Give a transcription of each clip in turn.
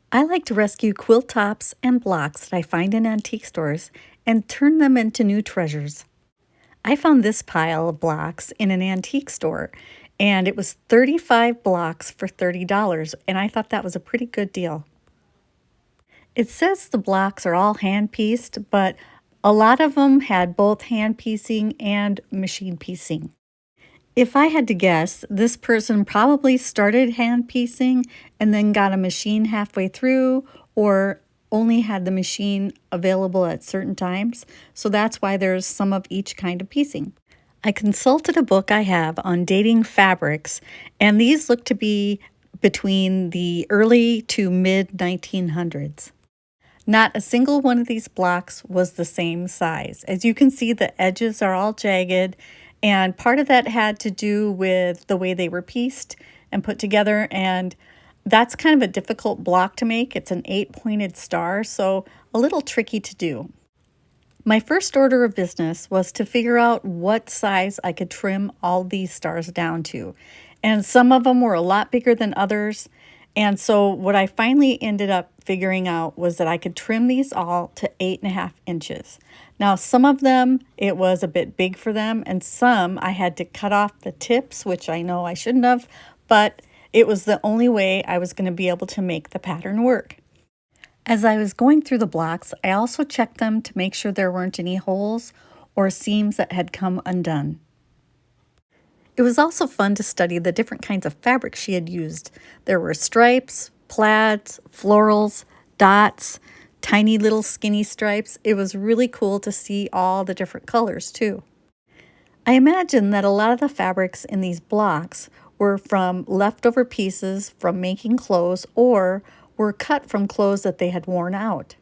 I like to rescue quilt tops and blocks that I find in antique stores and turn them into new treasures. I found this pile of blocks in an antique store, and it was 35 blocks for $30, and I thought that was a pretty good deal. It says the blocks are all hand pieced, but a lot of them had both hand piecing and machine piecing. If I had to guess, this person probably started hand piecing and then got a machine halfway through, or only had the machine available at certain times, so that's why there's some of each kind of piecing. I consulted a book I have on dating fabrics, and these look to be between the early to mid 1900s. Not a single one of these blocks was the same size. As you can see, the edges are all jagged, and part of that had to do with the way they were pieced and put together, and that's kind of a difficult block to make. It's an 8-pointed star, so a little tricky to do. My first order of business was to figure out what size I could trim all these stars down to. And some of them were a lot bigger than others. And so what I finally ended up figuring out was that I could trim these all to 8.5 inches. Now, some of them, it was a bit big for them, and some I had to cut off the tips, which I know I shouldn't have, but it was the only way I was going to be able to make the pattern work. As I was going through the blocks, I also checked them to make sure there weren't any holes or seams that had come undone. It was also fun to study the different kinds of fabric she had used. There were stripes, plaids, florals, dots, tiny little skinny stripes. It was really cool to see all the different colors too. I imagine that a lot of the fabrics in these blocks were from leftover pieces from making clothes or were cut from clothes that they had worn out.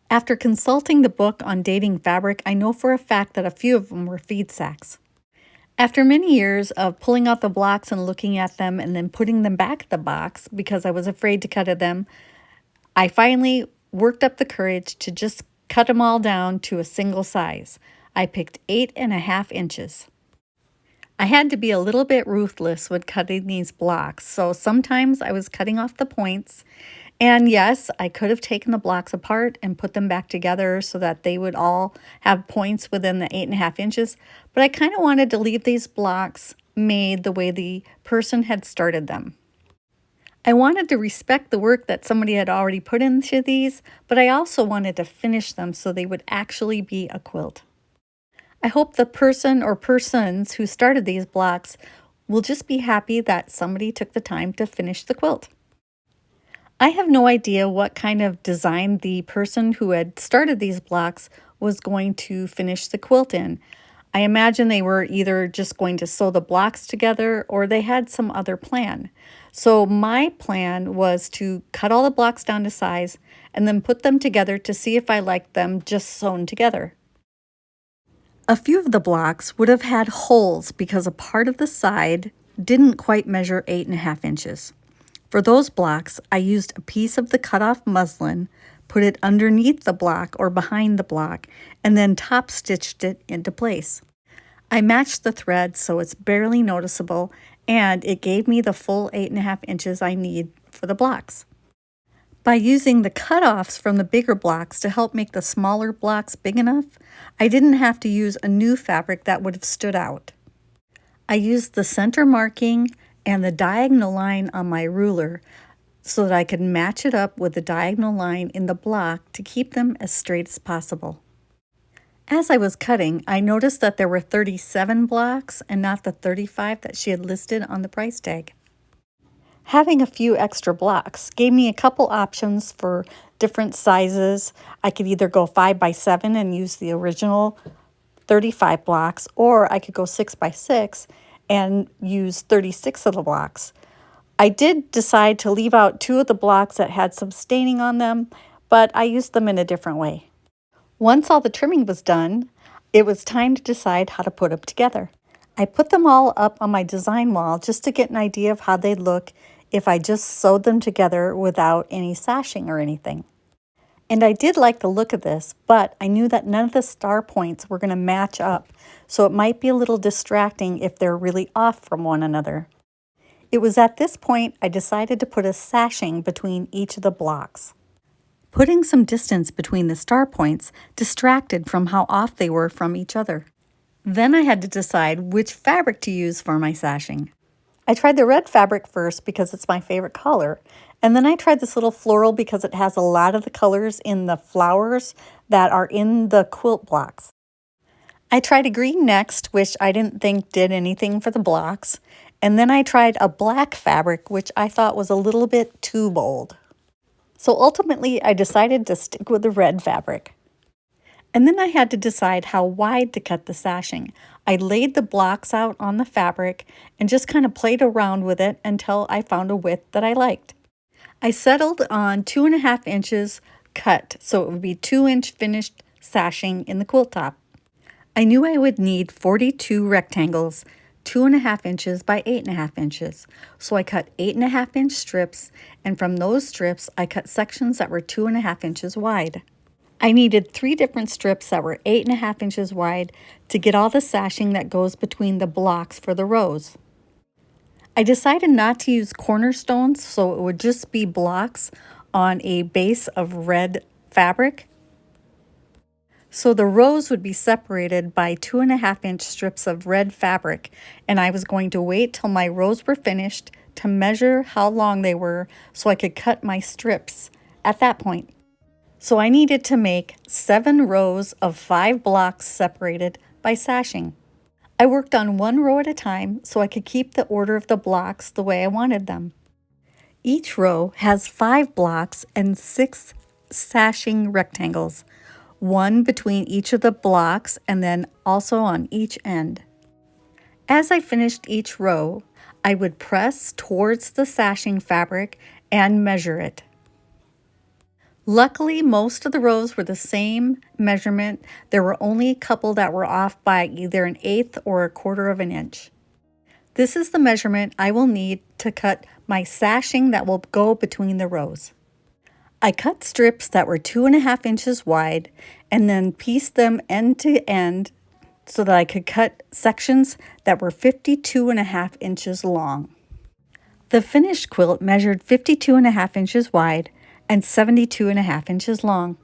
After consulting the book on dating fabric, I know for a fact that a few of them were feed sacks. After many years of pulling out the blocks and looking at them and then putting them back in the box because I was afraid to cut them, I finally worked up the courage to just cut them all down to a single size. I picked 8.5 inches. I had to be a little bit ruthless when cutting these blocks, so sometimes I was cutting off the points. And yes, I could have taken the blocks apart and put them back together so that they would all have points within the 8.5 inches, but I kind of wanted to leave these blocks made the way the person had started them. I wanted to respect the work that somebody had already put into these, but I also wanted to finish them so they would actually be a quilt. I hope the person or persons who started these blocks will just be happy that somebody took the time to finish the quilt. I have no idea what kind of design the person who had started these blocks was going to finish the quilt in. I imagine they were either just going to sew the blocks together or they had some other plan. So my plan was to cut all the blocks down to size and then put them together to see if I liked them just sewn together. A few of the blocks would have had holes because a part of the side didn't quite measure 8.5 inches. For those blocks, I used a piece of the cut-off muslin, put it underneath the block or behind the block, and then top stitched it into place. I matched the thread so it's barely noticeable, and it gave me the full 8.5 inches I need for the blocks. By using the cutoffs from the bigger blocks to help make the smaller blocks big enough, I didn't have to use a new fabric that would have stood out. I used the center marking and the diagonal line on my ruler so that I could match it up with the diagonal line in the block to keep them as straight as possible. As I was cutting, I noticed that there were 37 blocks and not the 35 that she had listed on the price tag. Having a few extra blocks gave me a couple options for different sizes. I could either go 5x7 and use the original 35 blocks, or I could go 6x6 and use 36 of the blocks. I did decide to leave out 2 of the blocks that had some staining on them, but I used them in a different way. Once all the trimming was done, it was time to decide how to put them together. I put them all up on my design wall just to get an idea of how they'd look if I just sewed them together without any sashing or anything. And I did like the look of this, but I knew that none of the star points were going to match up, so it might be a little distracting if they're really off from one another. It was at this point I decided to put a sashing between each of the blocks. Putting some distance between the star points distracted from how off they were from each other. Then I had to decide which fabric to use for my sashing. I tried the red fabric first because it's my favorite color, and then I tried this little floral because it has a lot of the colors in the flowers that are in the quilt blocks. I tried a green next, which I didn't think did anything for the blocks, and then I tried a black fabric, which I thought was a little bit too bold. So ultimately, I decided to stick with the red fabric. And then I had to decide how wide to cut the sashing. I laid the blocks out on the fabric and just kind of played around with it until I found a width that I liked. I settled on 2.5 inches cut, so it would be 2-inch finished sashing in the quilt top. I knew I would need 42 rectangles, 2.5 inches by 8.5 inches. So I cut 8.5-inch strips, and from those strips, I cut sections that were 2.5 inches wide. I needed 3 different strips that were 8.5 inches wide to get all the sashing that goes between the blocks for the rows. I decided not to use cornerstones, so it would just be blocks on a base of red fabric. So the rows would be separated by 2.5-inch strips of red fabric, and I was going to wait till my rows were finished to measure how long they were so I could cut my strips at that point. So I needed to make 7 rows of 5 blocks separated by sashing. I worked on one row at a time so I could keep the order of the blocks the way I wanted them. Each row has 5 blocks and 6 sashing rectangles, one between each of the blocks and then also on each end. As I finished each row, I would press towards the sashing fabric and measure it. Luckily, most of the rows were the same measurement. There were only a couple that were off by either 1/8 or 1/4 of an inch. This is the measurement I will need to cut my sashing that will go between the rows. I cut strips that were 2.5 inches wide and then pieced them end to end so that I could cut sections that were 52.5 inches long. The finished quilt measured 52.5 inches wide and 72.5 inches long.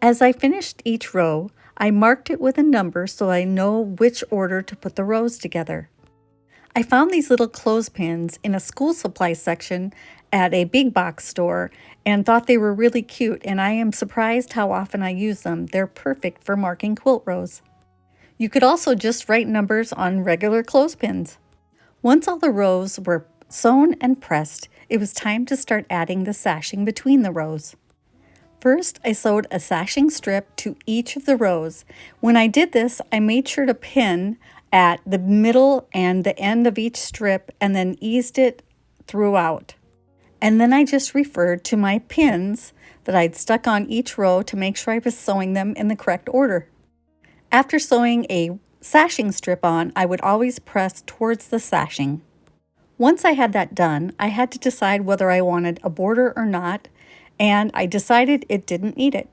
As I finished each row, I marked it with a number so I know which order to put the rows together. I found these little clothespins in a school supply section at a big box store and thought they were really cute, and I am surprised how often I use them. They're perfect for marking quilt rows. You could also just write numbers on regular clothespins. Once all the rows were sewn and pressed, it was time to start adding the sashing between the rows. First, I sewed a sashing strip to each of the rows. When I did this, I made sure to pin at the middle and the end of each strip and then eased it throughout. And then I just referred to my pins that I'd stuck on each row to make sure I was sewing them in the correct order. After sewing a sashing strip on, I would always press towards the sashing. Once I had that done, I had to decide whether I wanted a border or not, and I decided it didn't need it.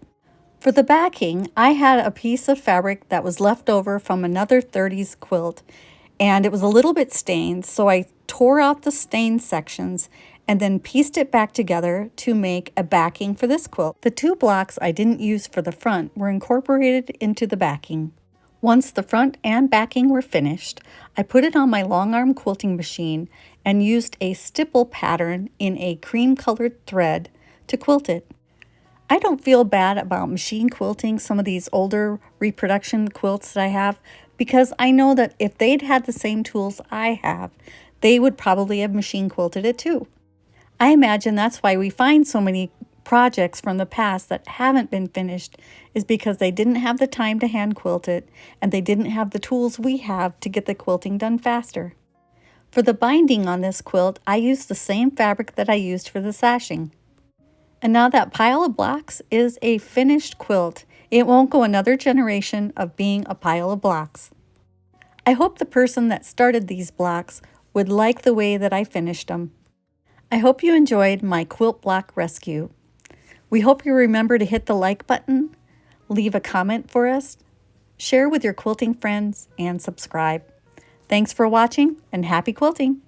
For the backing, I had a piece of fabric that was left over from another 30s quilt, and it was a little bit stained, so I tore out the stained sections and then pieced it back together to make a backing for this quilt. The 2 blocks I didn't use for the front were incorporated into the backing. Once the front and backing were finished, I put it on my long arm quilting machine and used a stipple pattern in a cream-colored thread to quilt it. I don't feel bad about machine quilting some of these older reproduction quilts that I have because I know that if they'd had the same tools I have, they would probably have machine quilted it too. I imagine that's why we find so many projects from the past that haven't been finished, is because they didn't have the time to hand quilt it, and they didn't have the tools we have to get the quilting done faster. For the binding on this quilt, I used the same fabric that I used for the sashing. And now that pile of blocks is a finished quilt. It won't go another generation of being a pile of blocks. I hope the person that started these blocks would like the way that I finished them. I hope you enjoyed my Quilt Block Rescue. We hope you remember to hit the like button, leave a comment for us, share with your quilting friends, and subscribe. Thanks for watching, and happy quilting!